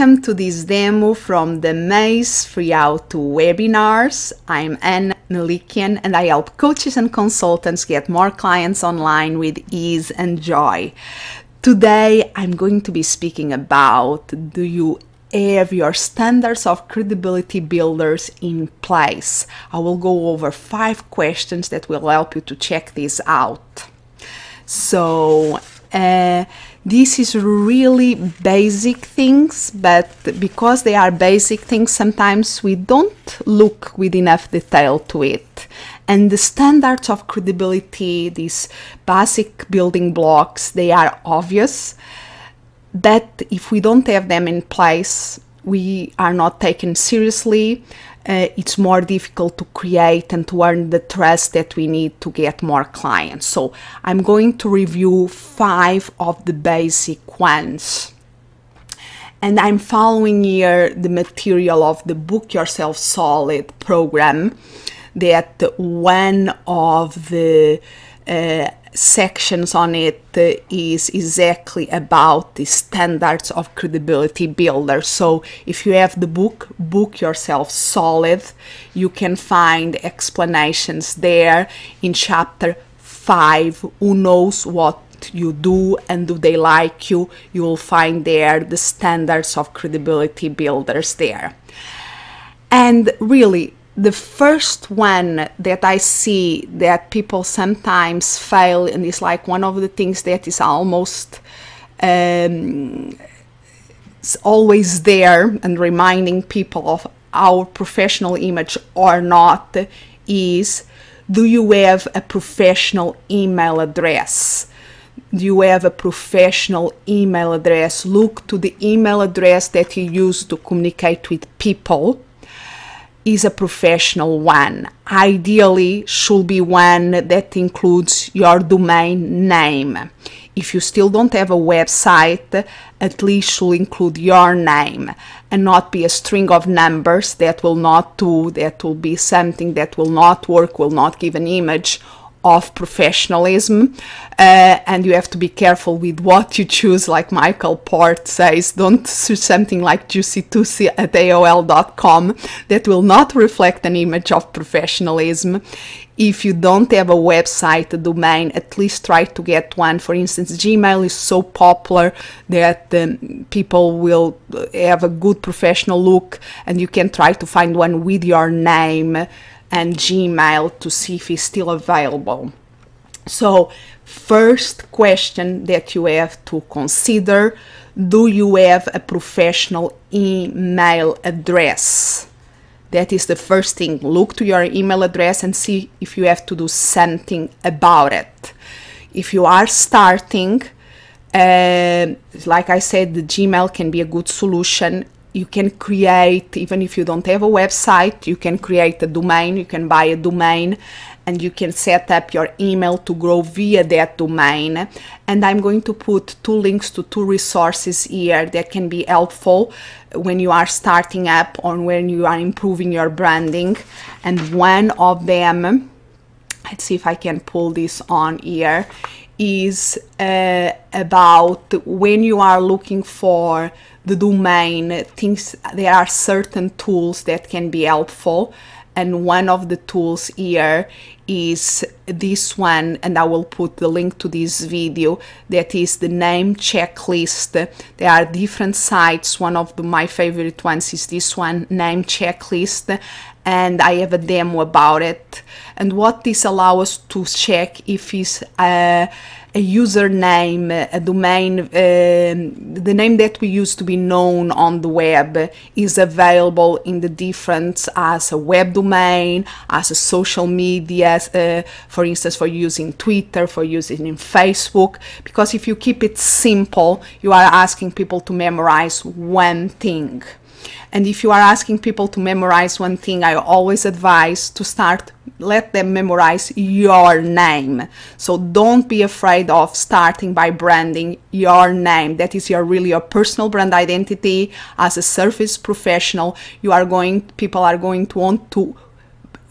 Welcome to this demo from the Maze Free Out to Webinars. I'm Melikian and I help coaches and consultants get more clients online with ease and joy. Today I'm going to be speaking about, do you have your standards of credibility builders in place? I will go over 5 questions that will help you to check this out. So, this is really basic things, but because they are basic things, sometimes we don't look with enough detail to it. And the standards of credibility, these basic building blocks, they are obvious, but if we don't have them in place, we are not taken seriously. It's more difficult to create and to earn the trust that we need to get more clients. So I'm going to review 5 of the basic ones. And I'm following here the material of the Book Yourself Solid program, that one of the sections on it is exactly about the standards of credibility builder. So if you have the Book Yourself Solid, you can find explanations there in chapter 5. Who knows what you do and do they like you? You will find there the standards of credibility builders there. And really, the first one that I see that people sometimes fail, and is like one of the things that is almost always there and reminding people of our professional image or not, is, do you have a professional email address? Do you have a professional email address? Look to the email address that you use to communicate with people. Is a professional one. Ideally should be one that includes your domain name. If you still don't have a website, at least should include your name and not be a string of numbers that will not do, that will be something that will not work, will not give an image of professionalism, and you have to be careful with what you choose. Like Michael Port says, don't choose something like juicytussy@aol.com that will not reflect an image of professionalism. If you don't have a website, a domain, at least try to get one. For instance, Gmail is so popular that people will have a good professional look, and you can try to find one with your name and Gmail to see if it's still available. So, first question that you have to consider, do you have a professional email address? That is the first thing. Look to your email address and see if you have to do something about it. If you are starting, like I said, the Gmail can be a good solution. You can create, even if you don't have a website, you can create a domain, you can buy a domain, and you can set up your email to grow via that domain. And I'm going to put 2 links to 2 resources here that can be helpful when you are starting up or when you are improving your branding. And one of them, let's see if I can pull this on here, is about when you are looking for the domain things. There are certain tools that can be helpful, and one of the tools here is this one, and I will put the link to this video, that is the name checklist. There are different sites. One of my favorite ones is this one, name checklist, and I have a demo about it. And what this allows us to check if it's a username, a domain, the name that we use to be known on the web is available in the different, as a web domain, as a social media, for instance, for using Twitter, for using in Facebook. Because if you keep it simple, you are asking people to memorize one thing. And if you are asking people to memorize one thing, I always advise to let them memorize your name. So don't be afraid of starting by branding your name. That is really your personal brand identity. As a service professional, people are going to want to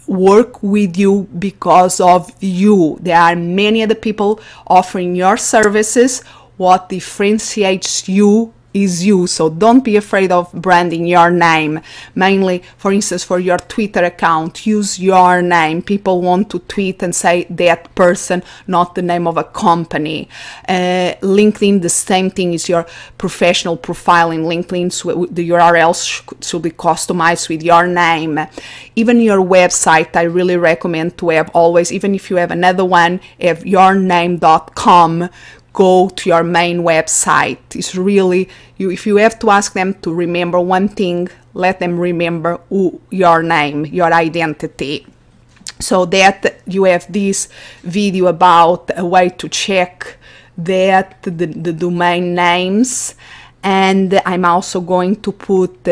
work with you because of you. There are many other people offering your services. What differentiates you is you. So don't be afraid of branding your name. Mainly, for instance, for your Twitter account, use your name. People want to tweet and say that person, not the name of a company. LinkedIn, the same thing, is your professional profile in LinkedIn. So the URLs should be customized with your name. Even your website, I really recommend to have always, even if you have another one, have yourname.com. Go to your main website. It's really, if you have to ask them to remember one thing, let them remember your name, your identity. So that you have this video about a way to check that the domain names. And I'm also going to put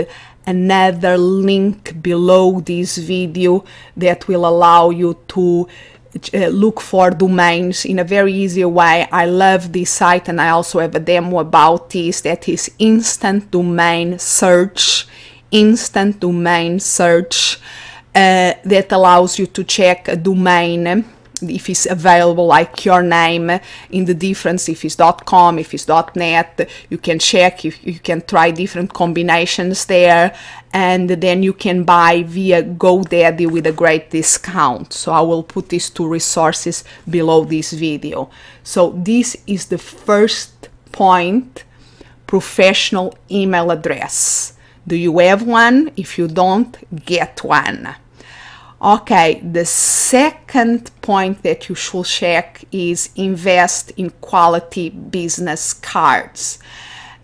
another link below this video that will allow you to look for domains in a very easy way. I love this site, and I also have a demo about this. That is instant domain search. Instant domain search that allows you to check a domain if it's available, like your name, in the difference, if it's .com, if it's .net. You can check, you can try different combinations there, and then you can buy via GoDaddy with a great discount. So I will put these two resources below this video. So this is the first point: professional email address. Do you have one? If you don't, get one. Okay, the second point that you should check is invest in quality business cards.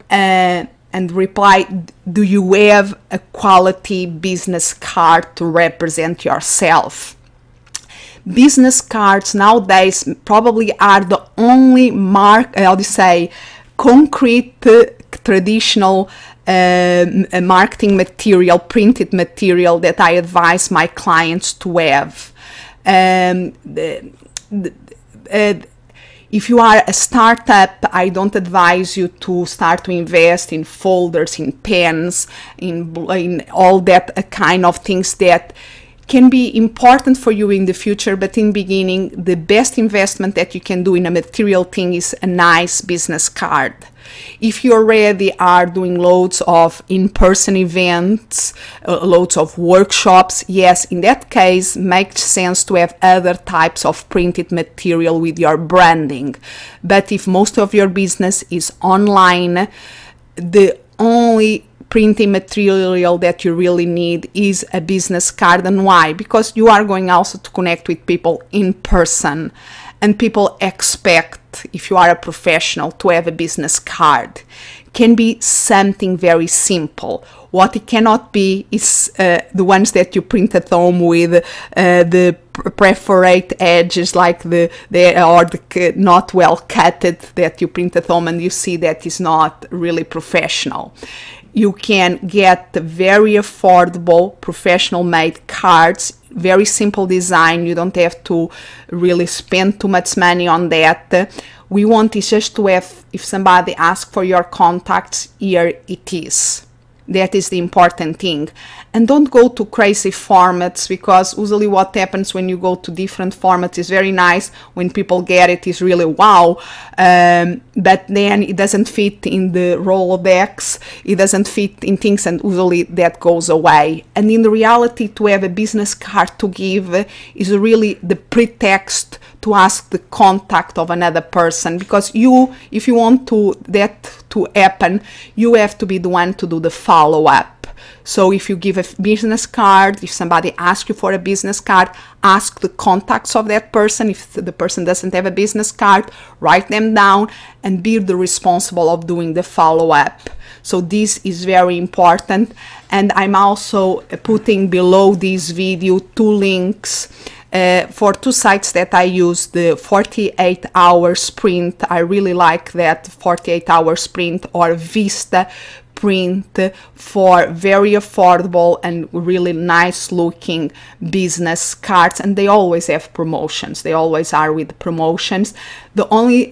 And reply, do you have a quality business card to represent yourself? Business cards nowadays probably are the only concrete, traditional marketing material, printed material that I advise my clients to have. If you are a startup, I don't advise you to start to invest in folders, in pens, in all that kind of things that can be important for you in the future, but in the beginning, the best investment that you can do in a material thing is a nice business card. If you already are doing loads of in-person events, loads of workshops, yes, in that case, makes sense to have other types of printed material with your branding. But if most of your business is online, the only printing material that you really need is a business card. And why? Because you are going also to connect with people in person, and people expect, if you are a professional, to have a business card. Can be something very simple. What it cannot be is the ones that you print at home with the perforate edges, like the not well cutted, that you print at home and you see that is not really professional. You can get very affordable, professional made cards, very simple design. You don't have to really spend too much money on that. We want is just to have, if somebody asks for your contacts, here it is. That is the important thing. And don't go to crazy formats, because usually what happens when you go to different formats is very nice. When people get it, is really wow. But then it doesn't fit in the Rolodex. It doesn't fit in things, and usually that goes away. And in the reality, to have a business card to give is really the pretext to ask the contact of another person, because if you want that to happen, you have to be the one to do the follow-up. So if you give a business card, if somebody asks you for a business card, ask the contacts of that person. If the person doesn't have a business card, write them down and be the responsible of doing the follow-up. So this is very important. And I'm also putting below this video 2 links for 2 sites that I use. The 48-hour sprint, I really like that 48-hour sprint, or Vista print, for very affordable and really nice looking business cards. And they always have promotions. They always are with promotions. The only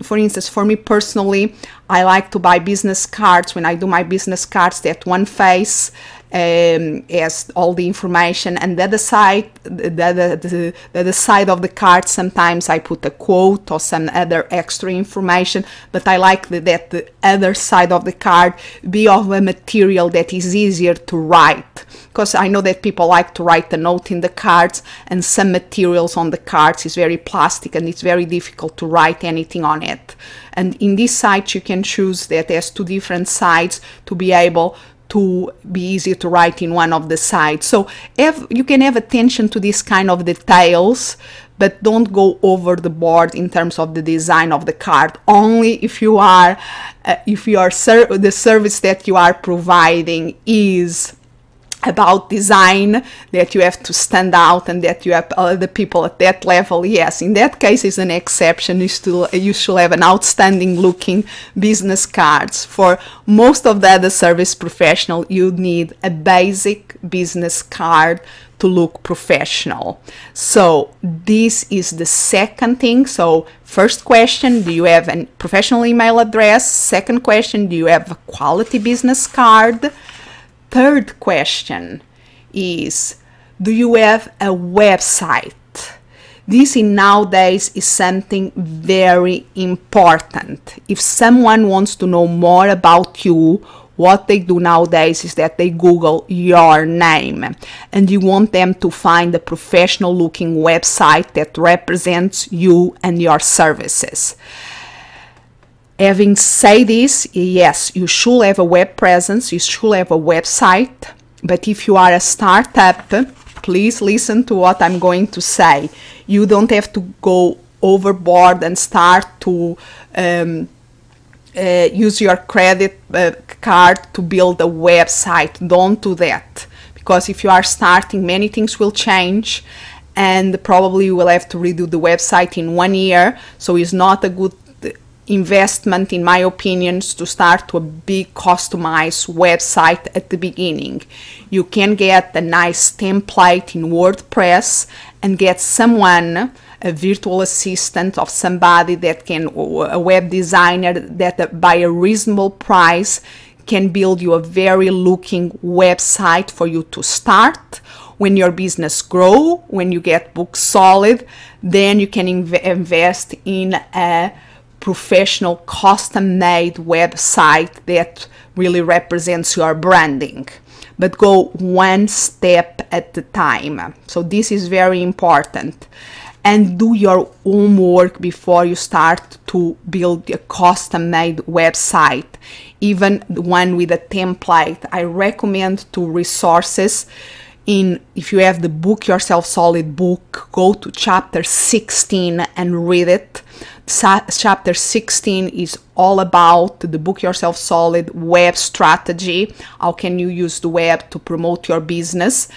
for instance, for me personally, I like to buy business cards when I do my business cards that one face has all the information, and the other side, the other side of the card, sometimes I put a quote or some other extra information, but I like that the other side of the card be of a material that is easier to write, because I know that people like to write a note in the cards, and some materials on the cards is very plastic and it's very difficult to write anything on it. And in this site you can choose that has two different sides to be able to be easier to write in one of the sides. So you can have attention to this kind of details, but don't go over the board in terms of the design of the card. Only if you are the service that you are providing is about design, that you have to stand out and that you have other people at that level. Yes, in that case is an exception. You should have an outstanding looking business cards. For most of the other service professional, you need a basic business card to look professional. So this is the second thing. So first question, do you have a professional email address? Second question, do you have a quality business card? Third question is, do you have a website? This nowadays is something very important. If someone wants to know more about you, what they do nowadays is that they Google your name, and you want them to find a professional looking website that represents you and your services. Having said this, yes, you should have a web presence, you should have a website, but if you are a startup, please listen to what I'm going to say. You don't have to go overboard and start to use your credit card to build a website. Don't do that, because if you are starting, many things will change, and probably you will have to redo the website in 1 year. So it's not a good investment, in my opinion, to start to a big customized website at the beginning. You can get a nice template in WordPress and get someone, a virtual assistant of somebody that can, a web designer that by a reasonable price can build you a very looking website for you to start. When your business grow, when you get book solid, then you can invest in a professional custom-made website that really represents your branding. But go one step at a time. So this is very important. And do your homework before you start to build a custom-made website, even one with a template. I recommend two resources. If you have the Book Yourself Solid book, go to chapter 16 and read it. Chapter 16 is all about the Book Yourself Solid web strategy. How can you use the web to promote your business?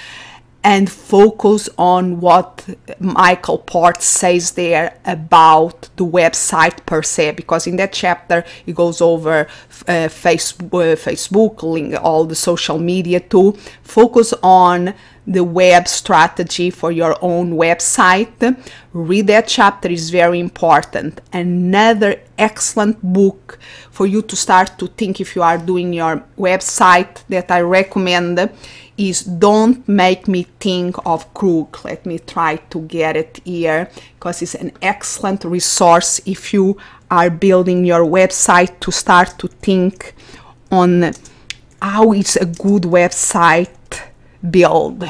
And focus on what Michael Port says there about the website per se, because in that chapter he goes over Facebook, link, all the social media too. Focus on the web strategy for your own website. Read that chapter, is very important. Another excellent book for you to start to think if you are doing your website that I recommend is Don't Make Me Think of Krug. Let me try to get it here, because it's an excellent resource if you are building your website to start to think on how is a good website build.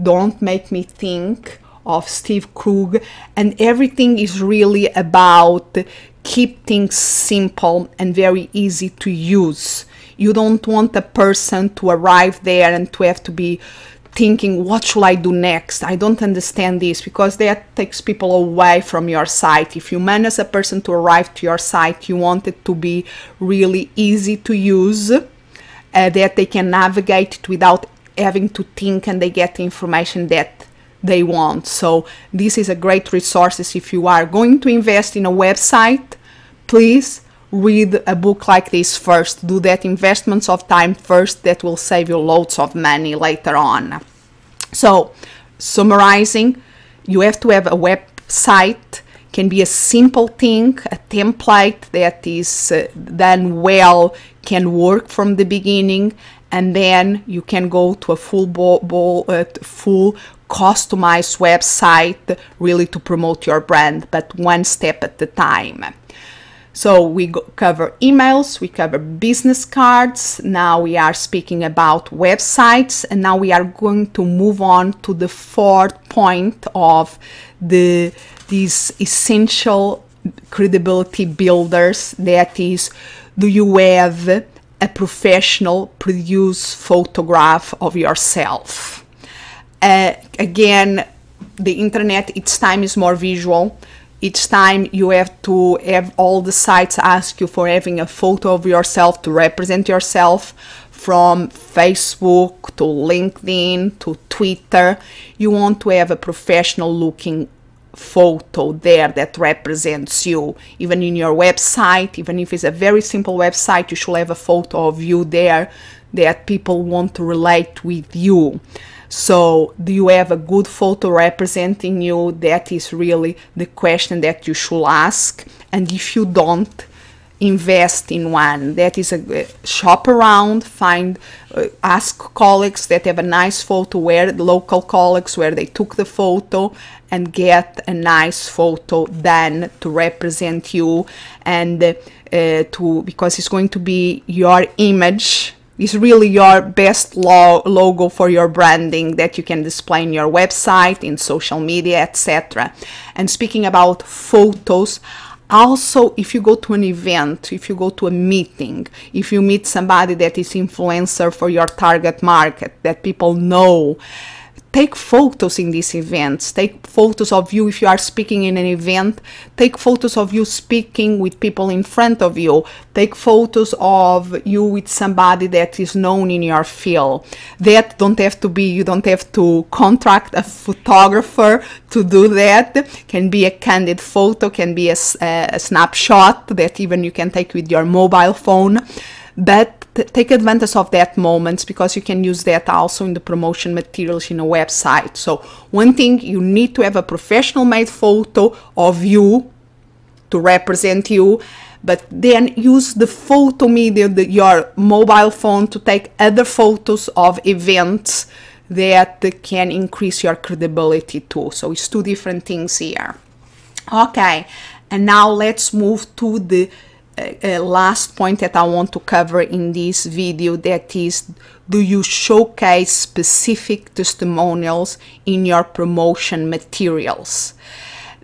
Don't Make Me Think of Steve Krug, and everything is really about keep things simple and very easy to use. You don't want a person to arrive there and to have to be thinking, what should I do next? I don't understand this, because that takes people away from your site. If you manage a person to arrive to your site, you want it to be really easy to use, that they can navigate it without having to think, and they get the information that they want. So this is a great resource. If you are going to invest in a website, please read a book like this first. Do that investments of time first. That will save you loads of money later on. So summarizing, you have to have a website. Can be a simple thing, a template that is done well, can work from the beginning, and then you can go to a full customized website really to promote your brand, but one step at a time. So we cover emails, we cover business cards, now we are speaking about websites, and now we are going to move on to the fourth point of these essential credibility builders, that is, do you have a professional produced photograph of yourself? Again, the internet, each time is more visual. Each time you have to have all the sites ask you for having a photo of yourself to represent yourself, from Facebook to LinkedIn to Twitter. You want to have a professional looking photo there that represents you. Even in your website, even if it's a very simple website, you should have a photo of you there that people want to relate with you. So do you have a good photo representing you? That is really the question that you should ask. And if you don't, invest in one. That is a shop around, find, ask colleagues that have a nice photo, where the local colleagues where they took the photo, and get a nice photo then to represent you, and because it's going to be your image. It's really your best logo for your branding that you can display in your website, in social media, etc. And speaking about photos, also, if you go to an event, if you go to a meeting, if you meet somebody that is influencer for your target market, that people know, take photos in these events. Take photos of you if you are speaking in an event. Take photos of you speaking with people in front of you. Take photos of you with somebody that is known in your field. That don't have to be, you don't have to contract a photographer to do that. Can be a candid photo, can be a snapshot that even you can take with your mobile phone. But take advantage of that moment, because you can use that also in the promotion materials in a website. So one thing, you need to have a professional made photo of you to represent you, but then use the photo media, your mobile phone, to take other photos of events that can increase your credibility too. So it's two different things here. Okay, and now let's move to the last point that I want to cover in this video, that is, do you showcase specific testimonials in your promotion materials?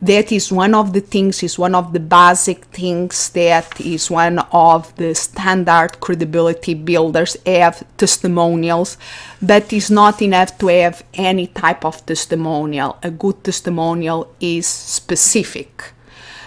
That is one of the things, is one of the basic things, that is one of the standard credibility builders, have testimonials, but it's not enough to have any type of testimonial. A good testimonial is specific.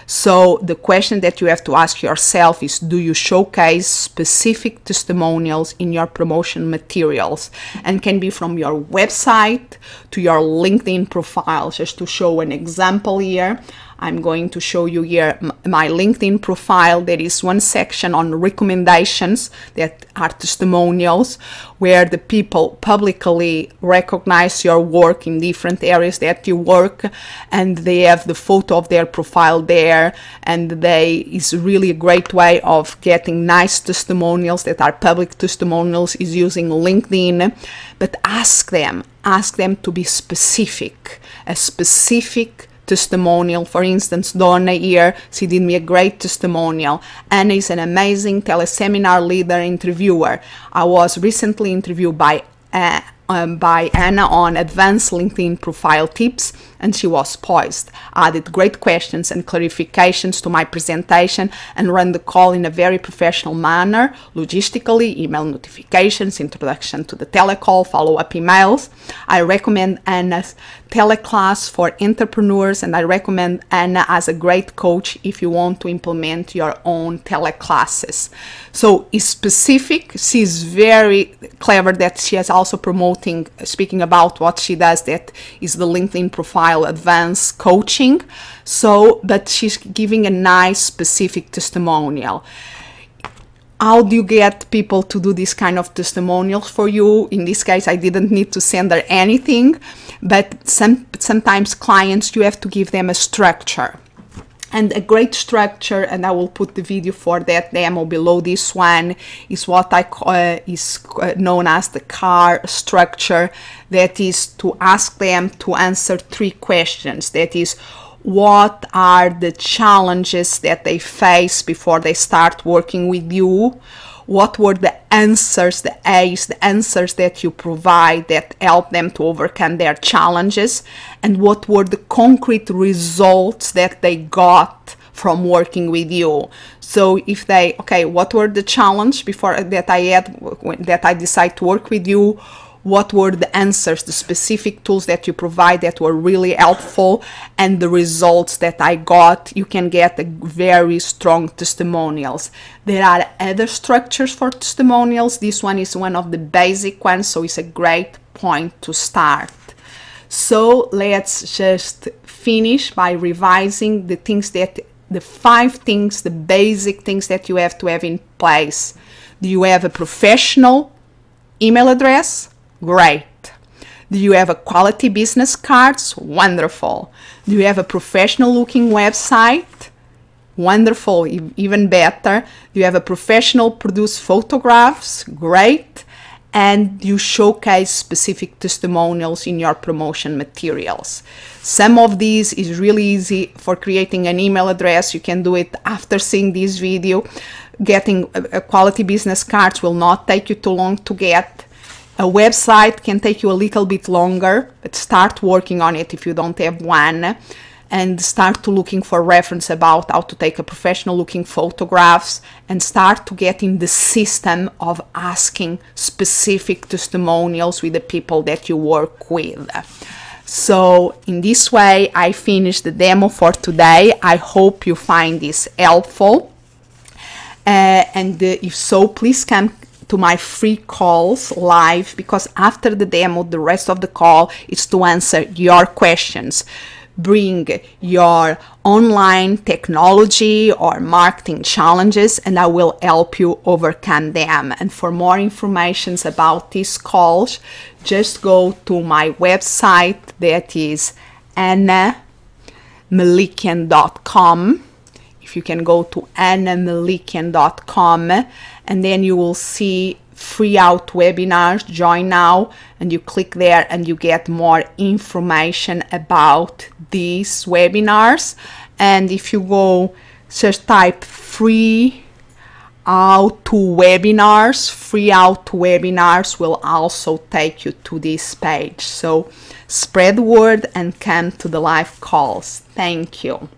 So the question that you have to ask yourself is, do you showcase specific testimonials in your promotion materials? And can be from your website to your LinkedIn profile. Just to show an example here, I'm going to show you here my LinkedIn profile. There is one section on recommendations that are testimonials, where the people publicly recognize your work in different areas that you work, and they have the photo of their profile there, and is really a great way of getting nice testimonials that are public testimonials, is using LinkedIn. But ask them to be specific, a specific testimonial. For instance, Donna here, she did me a great testimonial. Anna is an amazing teleseminar leader interviewer. I was recently interviewed by Anna on advanced LinkedIn profile tips, and she was poised. I added great questions and clarifications to my presentation and ran the call in a very professional manner, logistically, email notifications, introduction to the telecall, follow-up emails. I recommend Anna's teleclass for entrepreneurs, and I recommend Anna as a great coach if you want to implement your own teleclasses. So it's specific. She's very clever that she is also promoting, speaking about what she does, that is the LinkedIn profile advanced coaching. So, but she's giving a nice specific testimonial. How do you get people to do this kind of testimonials for you? In this case, I didn't need to send her anything, but sometimes clients, you have to give them a structure. And a great structure, and I will put the video for that demo below this one, is what I call, known as the CAR structure. That is to ask them to answer 3 questions. That is, what are the challenges that they face before they start working with you? What were the answers, the A's, the answers that you provide that help them to overcome their challenges? And what were the concrete results that they got from working with you? So if they, okay, what were the challenge before that I had, that I decided to work with you? What were the answers, the specific tools that you provide that were really helpful, and the results that I got? You can get a very strong testimonials. There are other structures for testimonials. This one is one of the basic ones, so it's a great point to start. So let's just finish by revising the things that, the 5 things, the basic things that you have to have in place. Do you have a professional email address? Great. Do you have a quality business cards? Wonderful. Do you have a professional looking website? Wonderful, even better. Do you have a professional produced photographs? Great. And you showcase specific testimonials in your promotion materials. Some of these is really easy for creating an email address. You can do it after seeing this video. Getting a quality business cards will not take you too long to get. A website can take you a little bit longer, but start working on it if you don't have one, and start to looking for reference about how to take a professional looking photographs, and start to get in the system of asking specific testimonials with the people that you work with. So in this way, I finished the demo for today. I hope you find this helpful. If so, please come to my free calls live, because after the demo, the rest of the call is to answer your questions. Bring your online technology or marketing challenges, and I will help you overcome them. And for more information about these calls, just go to my website, that is annamelikian.com. If you can go to annamelikian.com, and then you will see free out webinars, join now, and you click there and you get more information about these webinars. And if you go, just type free out to webinars will also take you to this page. So spread the word and come to the live calls. Thank you.